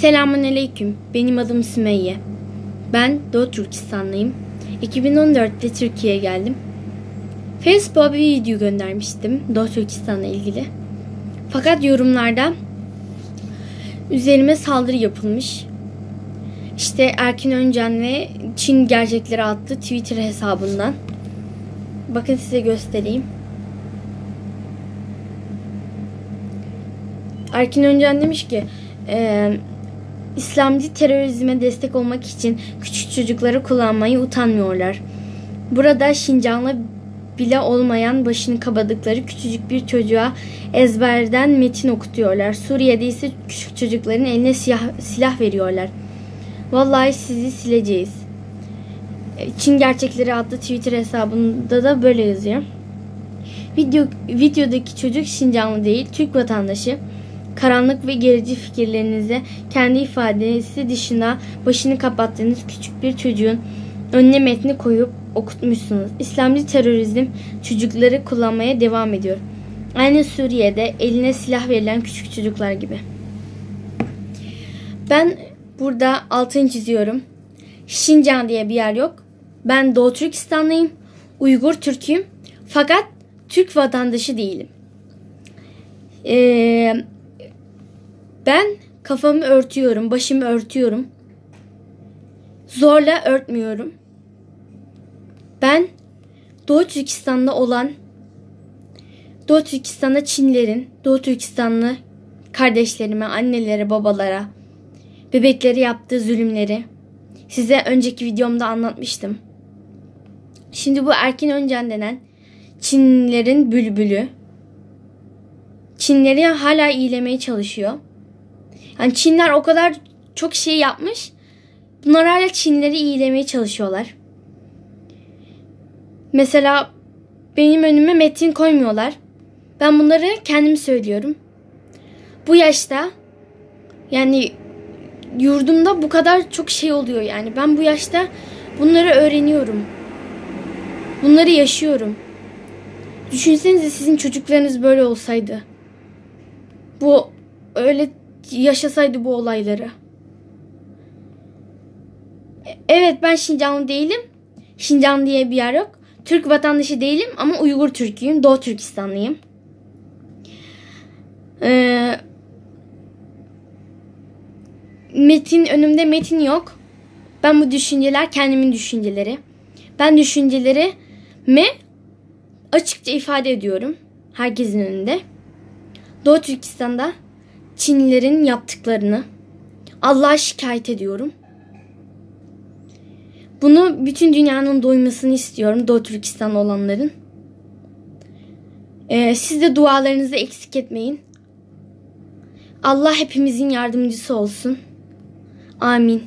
Selamünaleyküm. Benim adım Sümeyye. Ben Doğu Türkistanlıyım. 2014'te Türkiye'ye geldim. Facebook'a bir video göndermiştim Doğu Türkistan'la ilgili. Fakat yorumlarda üzerime saldırı yapılmış. İşte Erkin Öncan ve Çin Gerçekleri adlı Twitter hesabından. Bakın size göstereyim. Erkin Öncan demiş ki İslamcı terörizme destek olmak için küçük çocukları kullanmayı utanmıyorlar. Burada Şincanlı bile olmayan başını kapadıkları küçücük bir çocuğa ezberden metin okutuyorlar. Suriye'de ise küçük çocukların eline silah veriyorlar. Vallahi sizi sileceğiz. Çin Gerçekleri adlı Twitter hesabında da böyle yazıyor. Videodaki çocuk Şincanlı değil, Türk vatandaşı. Karanlık ve gerici fikirlerinize kendi ifadesi dışında başını kapattığınız küçük bir çocuğun önüne metni koyup okutmuşsunuz. İslamcı terörizm çocukları kullanmaya devam ediyor. Aynı Suriye'de eline silah verilen küçük çocuklar gibi. Ben burada altını çiziyorum. Şincan diye bir yer yok. Ben Doğu Türkistanlıyım. Uygur Türk'üyüm. Fakat Türk vatandaşı değilim. Ben kafamı örtüyorum, başımı örtüyorum. Zorla örtmüyorum. Ben Doğu Türkistan'da olan, Doğu Türkistan'da Çinlerin, Doğu Türkistanlı kardeşlerime, annelere, babalara, bebeklere yaptığı zulümleri size önceki videomda anlatmıştım. Şimdi bu Erkin Öncan denen Çinlilerin bülbülü, Çinleri hala iyilemeye çalışıyor. Yani Çinler o kadar çok şey yapmış. Bunlar hala Çinleri iyilemeye çalışıyorlar. Mesela benim önüme metin koymuyorlar. Ben bunları kendim söylüyorum. Bu yaşta yani yurdumda bu kadar çok şey oluyor yani. Ben bu yaşta bunları öğreniyorum. Bunları yaşıyorum. Düşünsenize sizin çocuklarınız böyle olsaydı. Bu öyle yaşasaydı bu olayları. Evet, ben Şincanlı değilim. Şincan diye bir yer yok. Türk vatandaşı değilim ama Uygur Türk'üyüm. Doğu Türkistanlıyım. Önümde metin yok. Ben bu düşünceler kendimin düşünceleri. Ben düşüncelerimi açıkça ifade ediyorum. Herkesin önünde. Doğu Türkistan'da Çinlilerin yaptıklarını Allah'a şikayet ediyorum. Bunu bütün dünyanın duymasını istiyorum, Doğu Türkistan'da olanların. Siz de dualarınızı eksik etmeyin. Allah hepimizin yardımcısı olsun. Amin.